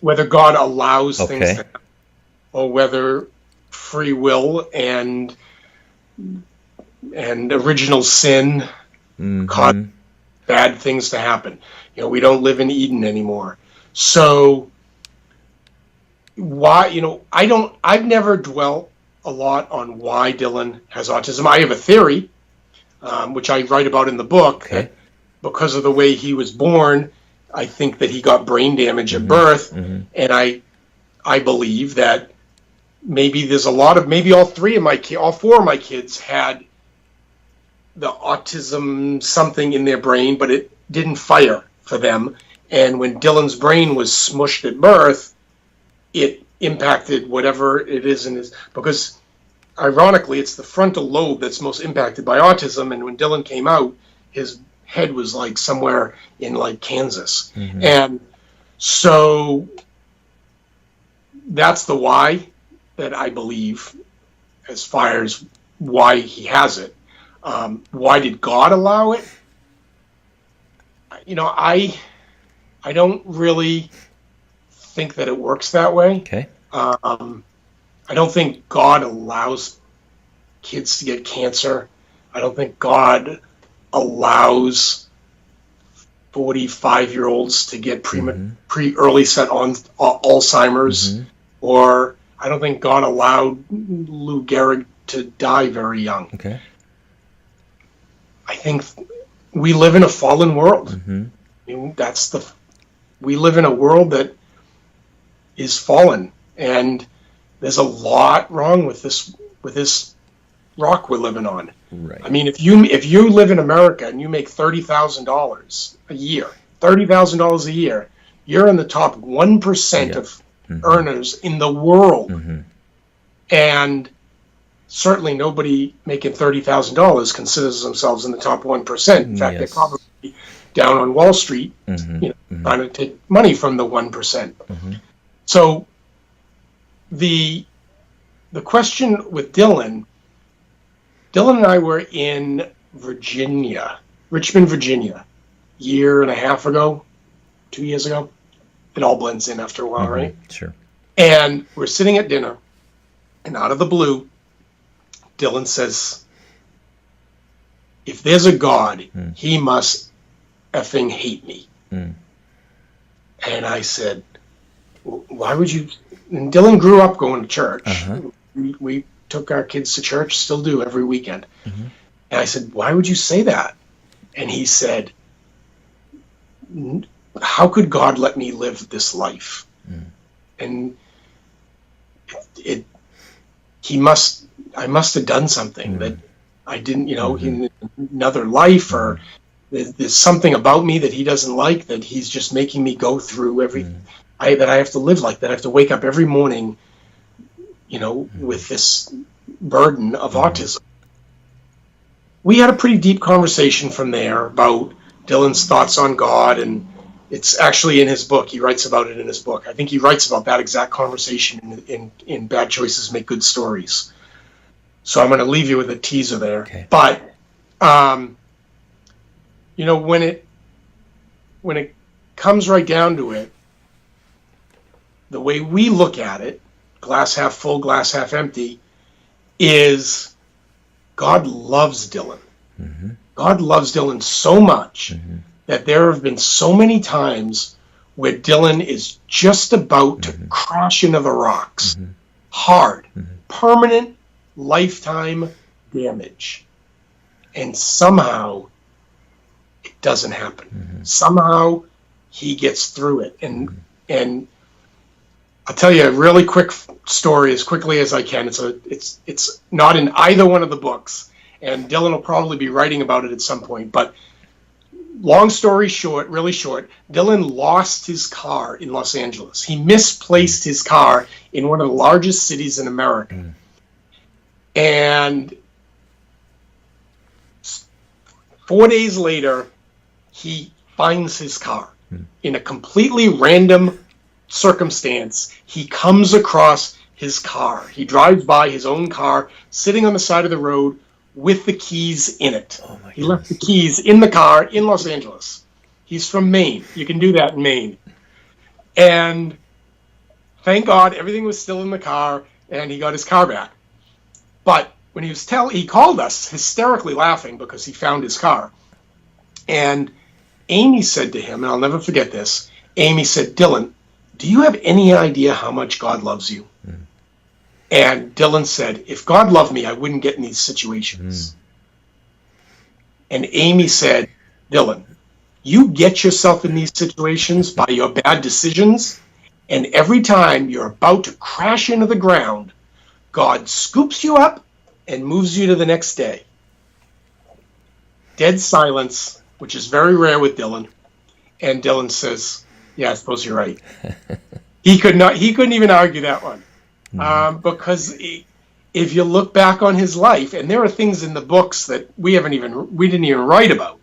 allows things to happen, or whether free will and original sin cause bad things to happen. We don't live in Eden anymore. So why, I've never dwelt a lot on why Dylan has autism. I have a theory, which I write about in the book, that because of the way he was born, I think that he got brain damage at birth, and I believe that maybe there's maybe all four of my kids had the autism something in their brain, but it didn't fire for them. And when Dylan's brain was smushed at birth, it impacted whatever it is in his, because ironically, it's the frontal lobe that's most impacted by autism. And when Dylan came out, his head was like somewhere in like Kansas. And so that's the why that I believe, as far as why he has it. Why did God allow it? I don't really think that it works that way. I don't think God allows kids to get cancer. I don't think God allows 45-year-olds to get early set on Alzheimer's, or I don't think God allowed Lou Gehrig to die very young. I think we live in a fallen world. We live in a world that is fallen, and there's a lot wrong with this rock we're living on. I mean, if you live in America and you make $30,000 a year, you're in the top 1% of earners in the world, and certainly nobody making $30,000 considers themselves in the top 1%. In fact, they're probably down on Wall Street, trying to take money from the 1%. So the question with Dylan and I were in Richmond, Virginia, year and a half ago, 2 years ago. It all blends in after a while, right? Sure. And we're sitting at dinner, and out of the blue, Dylan says, if there's a God, he must effing hate me. And I said, why would you? And Dylan grew up going to church. We took our kids to church, still do every weekend. And I said, why would you say that? And he said, how could God let me live this life? And I must have done something that I didn't, in another life, or there's something about me that he doesn't like, that he's just making me go through that I have to live like that. I have to wake up every morning, with this burden of autism. We had a pretty deep conversation from there about Dylan's thoughts on God, and it's actually in his book. He writes about it in his book. I think he writes about that exact conversation in Bad Choices Make Good Stories. So I'm going to leave you with a teaser there. Okay. But, when it comes right down to it, the way we look at it, glass half full, glass half empty, is God loves Dylan. Mm-hmm. God loves Dylan so much that there have been so many times where Dylan is just about to crash into the rocks. Hard, permanent, lifetime damage. And somehow it doesn't happen. Somehow he gets through it. And I'll tell you a really quick story as quickly as I can. It's not in either one of the books, and Dylan will probably be writing about it at some point. But long story short, really short, Dylan lost his car in Los Angeles. He misplaced his car in one of the largest cities in America. And 4 days later, he finds his car in a completely random circumstance. He comes across his car. He drives by his own car sitting on the side of the road with the keys in it. He left the keys in the car in Los Angeles. He's from Maine. You can do that in Maine. And thank God everything was still in the car and he got his car back. But when he called us hysterically laughing because he found his car. And Amy said to him, and I'll never forget this, Amy said, "Dylan, do you have any idea how much God loves you?" And Dylan said, "If God loved me, I wouldn't get in these situations." And Amy said, "Dylan, you get yourself in these situations by your bad decisions, and every time you're about to crash into the ground, God scoops you up and moves you to the next day." Dead silence, which is very rare with Dylan. And Dylan says, "Yeah, I suppose you're right." He couldn't even argue that one. Because if you look back on his life, and there are things in the books that we didn't even write about.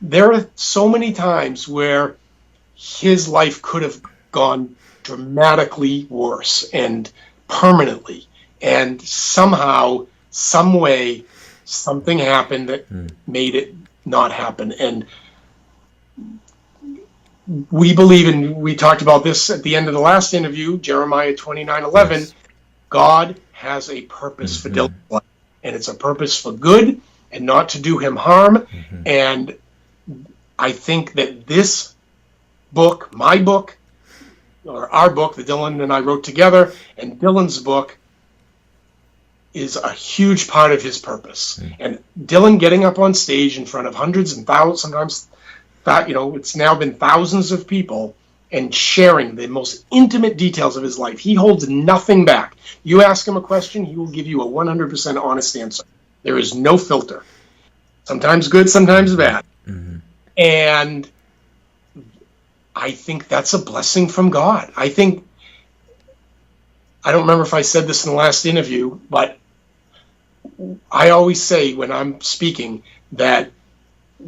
There are so many times where his life could have gone dramatically worse and permanently. And somehow, some way, something happened that made it not happen. And we believe, and we talked about this at the end of the last interview, Jeremiah 29:11, yes. God has a purpose for Dylan's life, and it's a purpose for good and not to do him harm. And I think that this book, my book, or our book that Dylan and I wrote together, and Dylan's book, is a huge part of his purpose. And Dylan getting up on stage in front of hundreds and thousands, sometimes it's now been thousands of people, and sharing the most intimate details of his life. He holds nothing back. You ask him a question, he will give you a 100% honest answer. There is no filter. Sometimes good, sometimes bad. And I think that's a blessing from God. I don't remember if I said this in the last interview, but I always say when I'm speaking that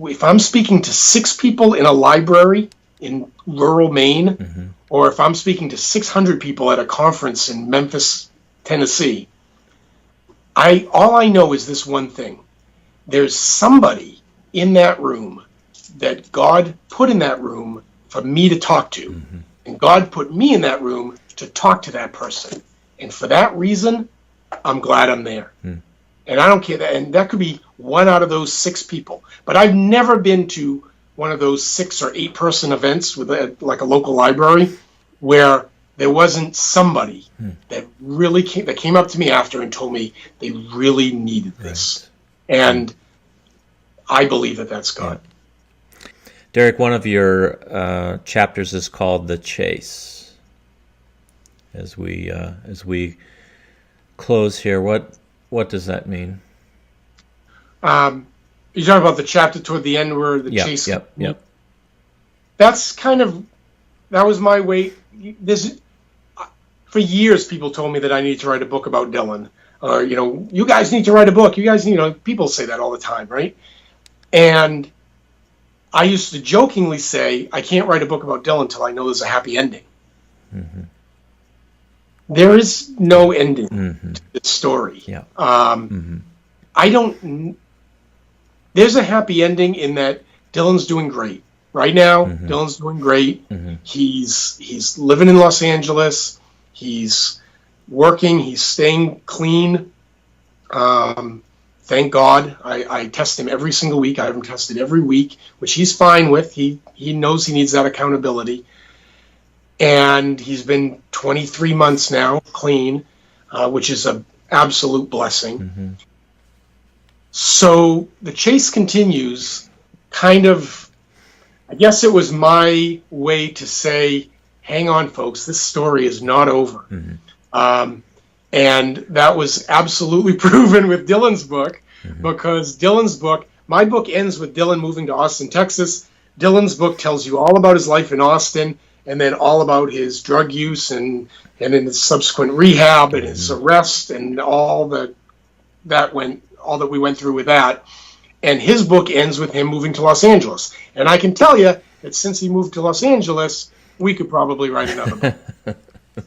if I'm speaking to 6 people in a library in rural Maine, or if I'm speaking to 600 people at a conference in Memphis, Tennessee, all I know is this one thing. There's somebody in that room that God put in that room for me to talk to. And God put me in that room to talk to that person. And for that reason, I'm glad I'm there. And I don't care that, and that could be one out of those 6 people. But I've never been to one of those 6 or 8 person events with like a local library where there wasn't somebody that really came up to me after and told me they really needed this. Right. And I believe that that's God. Yeah. Derek, one of your chapters is called "The Chase." As we close here, what does that mean? You talk about the chapter toward the end where the chase. Yep. That's that was my way. For years, people told me that I needed to write a book about Dylan. You guys need to write a book. You guys, people say that all the time, right? And I used to jokingly say, I can't write a book about Dylan until I know there's a happy ending. Mm-hmm. There is no ending to this story. Yeah. There's a happy ending in that Dylan's doing great. Right now, Dylan's doing great. Mm-hmm. He's living in Los Angeles. He's working. He's staying clean. Thank God. I test him every single week. I have him tested every week, which he's fine with. He knows he needs that accountability. And he's been 23 months now clean, which is an absolute blessing. Mm-hmm. So the chase continues. I guess it was my way to say, hang on, folks, this story is not over. Mm-hmm. And that was absolutely proven with Dylan's book, because my book ends with Dylan moving to Austin, Texas. Dylan's book tells you all about his life in Austin, and then all about his drug use and in his subsequent rehab and his arrest and all that we went through with that. And his book ends with him moving to Los Angeles. And I can tell you that since he moved to Los Angeles, we could probably write another book.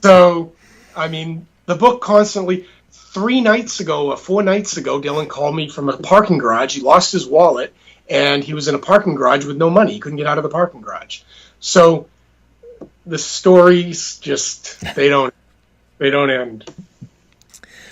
So, the book constantly, 4 nights ago, Dylan called me from a parking garage. He lost his wallet, and he was in a parking garage with no money. He couldn't get out of the parking garage. So the stories they don't end.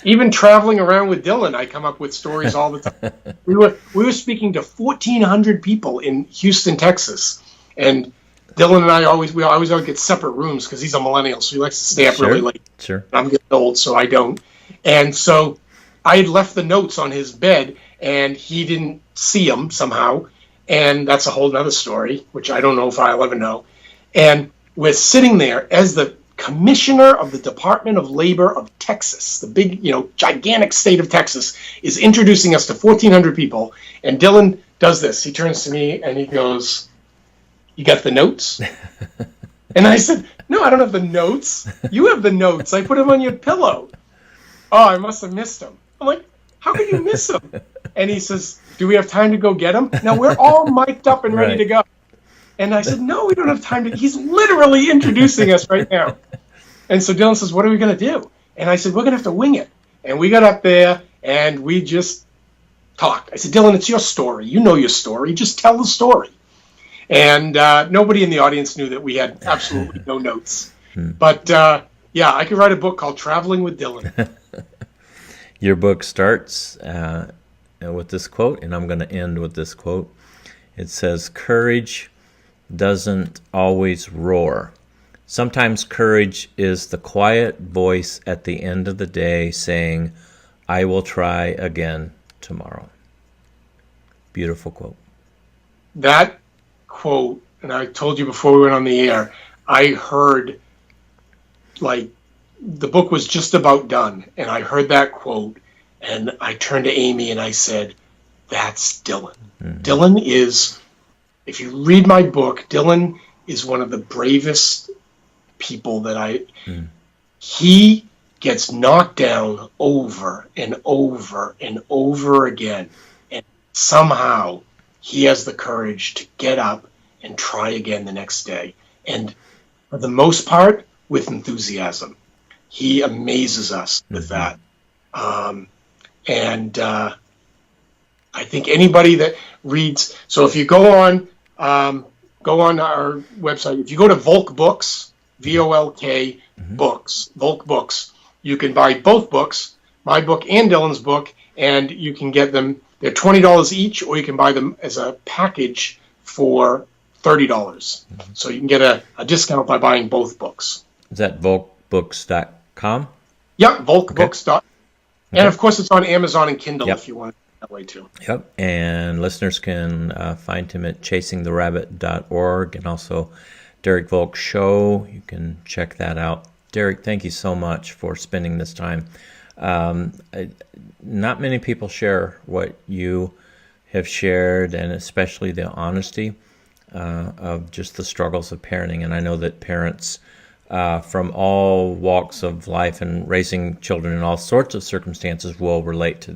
Even traveling around with Dylan, I come up with stories all the time. We were speaking to 1,400 people in Houston, Texas, and Dylan and I always get separate rooms because he's a millennial, so he likes to stay up really late. Sure. I'm getting old, so I don't. And so I had left the notes on his bed, and he didn't see them somehow, and that's a whole other story, which I don't know if I'll ever know. And we're sitting there as the commissioner of the Department of Labor of Texas, the big, gigantic state of Texas, is introducing us to 1,400 people. And Dylan does this. He turns to me and he goes, "You got the notes?" And I said, "No, I don't have the notes. You have the notes. I put them on your pillow." "Oh, I must have missed them." I'm like, "How could you miss them?" And he says, "Do we have time to go get them?" Now, we're all mic'd up and ready to go. And I said, "No, we don't have time to." He's literally introducing us right now. And so Dylan says, "What are we going to do?" And I said, "We're going to have to wing it." And we got up there and we just talked. I said, "Dylan, it's your story. You know your story. Just tell the story." And nobody in the audience knew that we had absolutely no notes. But I could write a book called Traveling with Dylan. Your book starts with this quote, and I'm going to end with this quote. It says, "Courage doesn't always roar. Sometimes courage is the quiet voice at the end of the day saying, 'I will try again tomorrow.'" Beautiful quote. That quote, and I told you before we went on the air, I heard, the book was just about done, and I heard that quote, and I turned to Amy and I said, "That's Dylan." Mm-hmm. Dylan is, if you read my book, Dylan is one of the bravest people that he gets knocked down over and over and over again. And somehow he has the courage to get up and try again the next day. And for the most part, with enthusiasm. He amazes us with that. I think anybody that reads, so if you go on our website, if you go to Volk Books, VOLK Books, Volk Books, you can buy both books, my book and Dylan's book, and you can get them. They're $20 each, or you can buy them as a package for $30. So you can get a discount by buying both books. Is that volkbooks.com? Yep, volkbooks.com. Okay. And of course, it's on Amazon and Kindle if you want it that way too. Yep, and listeners can find him at chasingtherabbit.org, and also Derek Volk Show. You can check that out. Derek, thank you so much for spending this time. Not many people share what you have shared, and especially the honesty of just the struggles of parenting. And I know that parents from all walks of life and raising children in all sorts of circumstances will relate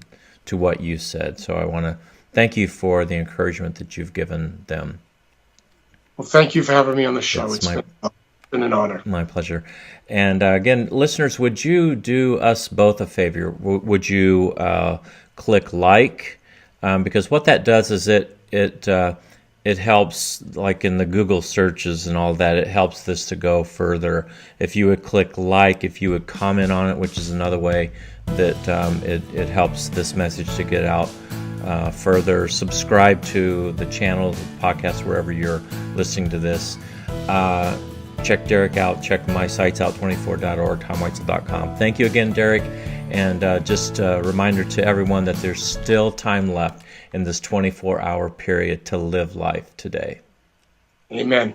to what you said. So I want to thank you for the encouragement that you've given them. Well, thank you for having me on the show. It's been an honor. My pleasure. And again, listeners, would you do us both a favor? Would you click like? Because what that does is it helps, like in the Google searches and all that, it helps this to go further. If you would click like, if you would comment on it, which is another way that it helps this message to get out further. Subscribe to the channel, the podcast, wherever you're listening to this. Check Derek out. Check my sites out, 24.org, tomweitzel.com. Thank you again, Derek. And just a reminder to everyone that there's still time left in this 24-hour period to live life today. Amen.